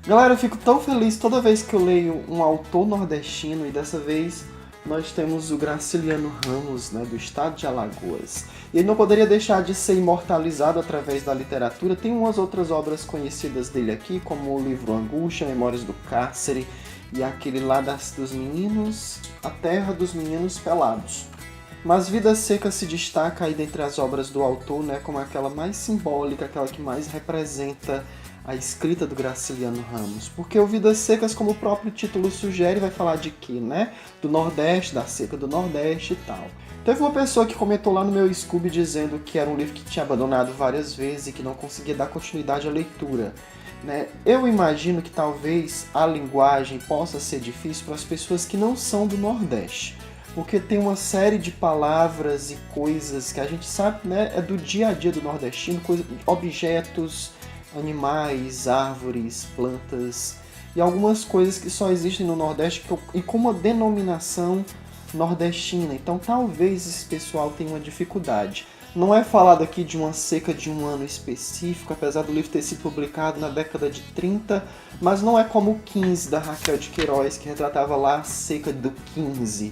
Galera, eu fico tão feliz toda vez que eu leio um autor nordestino, e dessa vez nós temos o Graciliano Ramos, né, do estado de Alagoas. E ele não poderia deixar de ser imortalizado através da literatura. Tem umas outras obras conhecidas dele aqui, como o livro Angústia, Memórias do Cárcere, e aquele lá dos meninos, A Terra dos Meninos Pelados. Mas Vidas Secas se destaca aí dentre as obras do autor, né, como aquela mais simbólica, aquela que mais representa a escrita do Graciliano Ramos. Porque o Vidas Secas, como o próprio título sugere, vai falar de quê, né? Do Nordeste, da seca do Nordeste e tal. Teve uma pessoa que comentou lá no meu Scooby dizendo que era um livro que tinha abandonado várias vezes e que não conseguia dar continuidade à leitura. Né? Eu imagino que talvez a linguagem possa ser difícil para as pessoas que não são do Nordeste, porque tem uma série de palavras e coisas que a gente sabe, né, é do dia a dia do nordestino, objetos, animais, árvores, plantas e algumas coisas que só existem no Nordeste e com uma denominação nordestina. Então talvez esse pessoal tenha uma dificuldade. Não é falado aqui de uma seca de um ano específico, apesar do livro ter sido publicado na década de 30, mas não é como o 15 da Raquel de Queiroz, que retratava lá a seca do 15,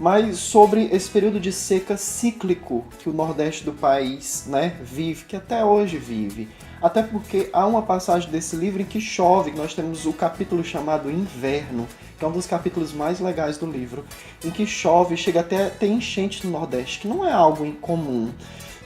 mas sobre esse período de seca cíclico que o Nordeste do país, né, vive, que até hoje vive. Até porque há uma passagem desse livro em que chove, nós temos o capítulo chamado Inverno, que é um dos capítulos mais legais do livro, em que chove, chega até a ter enchente no Nordeste, que não é algo incomum.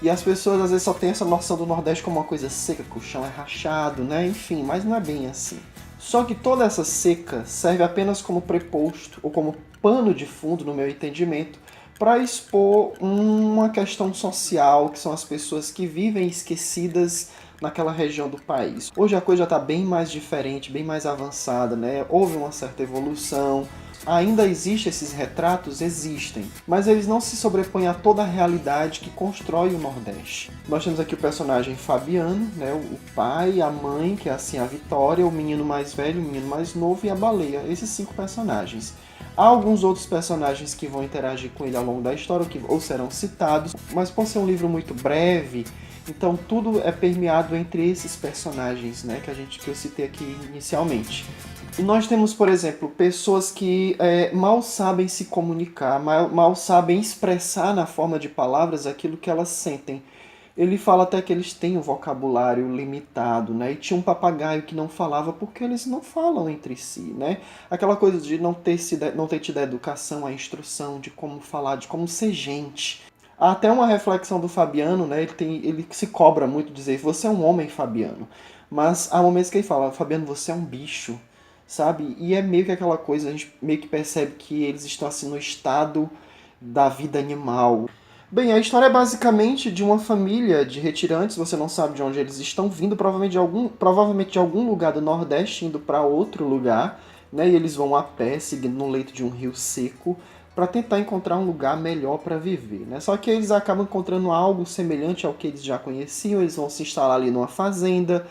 E as pessoas às vezes só têm essa noção do Nordeste como uma coisa seca, que o chão é rachado, né? Enfim, mas não é bem assim. Só que toda essa seca serve apenas como preposto ou como pano de fundo, no meu entendimento, para expor uma questão social, que são as pessoas que vivem esquecidas naquela região do país. Hoje a coisa já está bem mais diferente, bem mais avançada, né? Houve uma certa evolução. Ainda existem esses retratos? Existem, mas eles não se sobrepõem a toda a realidade que constrói o Nordeste. Nós temos aqui o personagem Fabiano, né, o pai, a mãe, que é assim a Vitória, o menino mais velho, o menino mais novo e a baleia. Esses 5 personagens. Há alguns outros personagens que vão interagir com ele ao longo da história, ou serão citados, mas por ser um livro muito breve, então tudo é permeado entre esses personagens, né, que eu citei aqui inicialmente. E nós temos, por exemplo, pessoas que mal sabem se comunicar, mal sabem expressar na forma de palavras aquilo que elas sentem. Ele fala até que eles têm um vocabulário limitado, né? E tinha um papagaio que não falava porque eles não falam entre si, né? Aquela coisa de não ter tido a educação, a instrução de como falar, de como ser gente. Há até uma reflexão do Fabiano, né? Ele se cobra muito dizer, você é um homem, Fabiano. Mas há momentos que ele fala, Fabiano, você é um bicho, sabe? E é meio que aquela coisa, a gente meio que percebe que eles estão assim no estado da vida animal. Bem, a história é basicamente de uma família de retirantes, você não sabe de onde eles estão vindo, provavelmente de algum lugar do Nordeste, indo para outro lugar, né? E eles vão a pé, seguindo no leito de um rio seco, para tentar encontrar um lugar melhor para viver, né? Só que eles acabam encontrando algo semelhante ao que eles já conheciam, eles vão se instalar ali numa fazenda.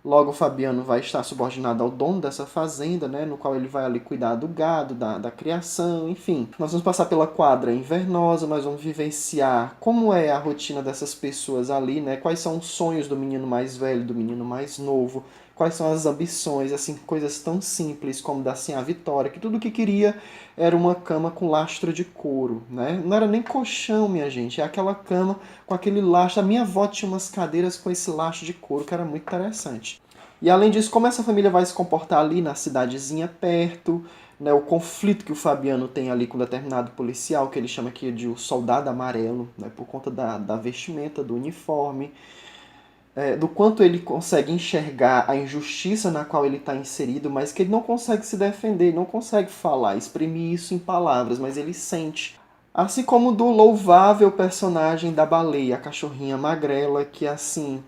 Logo, o Fabiano vai estar subordinado ao dono dessa fazenda, né, no qual ele vai ali cuidar do gado, da criação, enfim. Nós vamos passar pela quadra invernosa, nós vamos vivenciar como é a rotina dessas pessoas ali, né, quais são os sonhos do menino mais velho, do menino mais novo, quais são as ambições, assim, coisas tão simples como da assim, a Vitória, que tudo que queria era uma cama com lastro de couro, né? Não era nem colchão, minha gente, é aquela cama com aquele lastro. A minha avó tinha umas cadeiras com esse lastro de couro que era muito interessante. E além disso, como essa família vai se comportar ali na cidadezinha perto, né, o conflito que o Fabiano tem ali com um determinado policial, que ele chama aqui de o soldado amarelo, né, por conta da vestimenta, do uniforme, do quanto ele consegue enxergar a injustiça na qual ele está inserido, mas que ele não consegue se defender, não consegue falar, exprimir isso em palavras, mas ele sente. Assim como do louvável personagem da baleia, a cachorrinha magrela, que é assim,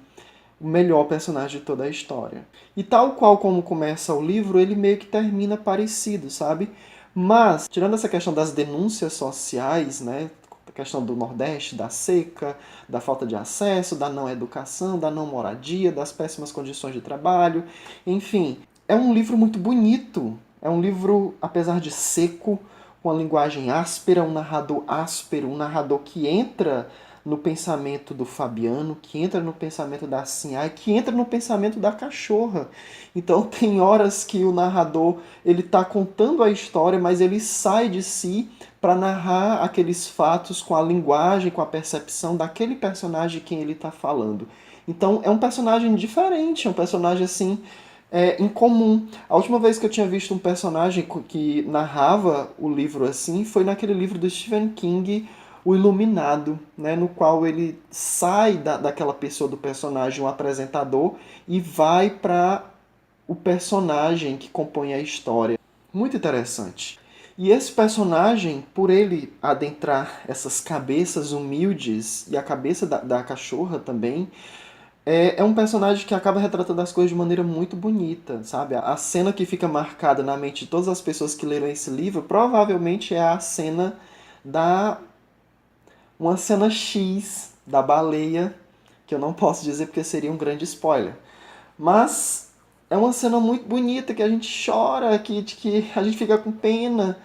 o melhor personagem de toda a história. E tal qual como começa o livro, ele meio que termina parecido, sabe? Mas, tirando essa questão das denúncias sociais, né? A questão do Nordeste, da seca, da falta de acesso, da não educação, da não moradia, das péssimas condições de trabalho, enfim, é um livro muito bonito. É um livro, apesar de seco, com uma linguagem áspera, um narrador áspero, um narrador que entra no pensamento do Fabiano, que entra no pensamento da Sinhá, que entra no pensamento da cachorra. Então tem horas que o narrador ele está contando a história, mas ele sai de si para narrar aqueles fatos com a linguagem, com a percepção daquele personagem de quem ele está falando. Então é um personagem diferente, é um personagem assim incomum. A última vez que eu tinha visto um personagem que narrava o livro assim foi naquele livro do Stephen King, O Iluminado, né, no qual ele sai daquela pessoa do personagem, um apresentador, e vai para o personagem que compõe a história. Muito interessante. E esse personagem, por ele adentrar essas cabeças humildes, e a cabeça da cachorra também, é um personagem que acaba retratando as coisas de maneira muito bonita, sabe? A cena que fica marcada na mente de todas as pessoas que leram esse livro provavelmente é a cena da... uma cena X da baleia, que eu não posso dizer porque seria um grande spoiler. Mas é uma cena muito bonita, que a gente chora, que a gente fica com pena,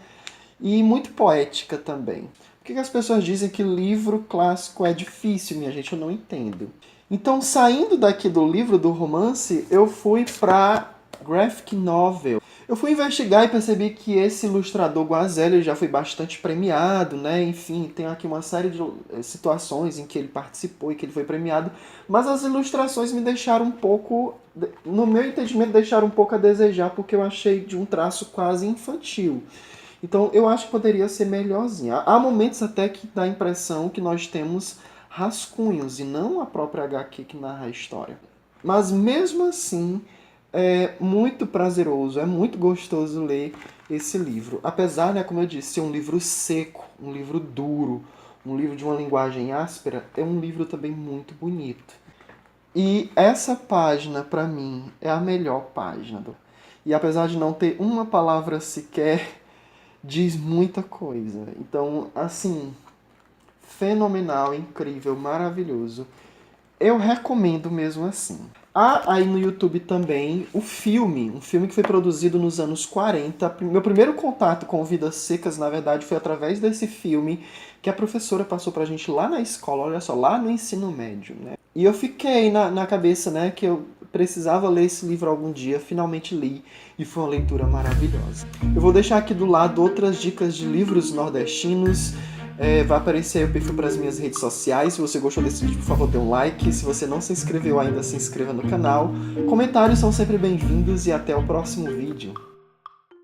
e muito poética também. Por que as pessoas dizem que livro clássico é difícil, minha gente? Eu não entendo. Então, saindo daqui do livro do romance, eu fui para graphic novel. Eu fui investigar e percebi que esse ilustrador Guazelli já foi bastante premiado, né? Enfim, tem aqui uma série de situações em que ele participou e que ele foi premiado, mas as ilustrações me deixaram um pouco, no meu entendimento, deixaram um pouco a desejar, porque eu achei de um traço quase infantil. Então, eu acho que poderia ser melhorzinho. Há momentos até que dá a impressão que nós temos rascunhos e não a própria HQ que narra a história. Mas mesmo assim, é muito prazeroso, é muito gostoso ler esse livro. Apesar, né, como eu disse, ser um livro seco, um livro duro, um livro de uma linguagem áspera, é um livro também muito bonito. E essa página, para mim, é a melhor página. E apesar de não ter uma palavra sequer, diz muita coisa. Então, assim, fenomenal, incrível, maravilhoso. Eu recomendo mesmo assim. Há aí no YouTube também um filme que foi produzido nos anos 40. Meu primeiro contato com Vidas Secas, na verdade, foi através desse filme que a professora passou pra gente lá na escola, olha só, lá no ensino médio, né? E eu fiquei na cabeça, né, que eu precisava ler esse livro algum dia, finalmente li, e foi uma leitura maravilhosa. Eu vou deixar aqui do lado outras dicas de livros nordestinos. Vai aparecer aí o perfil para as minhas redes sociais. Se você gostou desse vídeo, por favor, dê um like. Se você não se inscreveu ainda, se inscreva no canal. Comentários são sempre bem-vindos e até o próximo vídeo.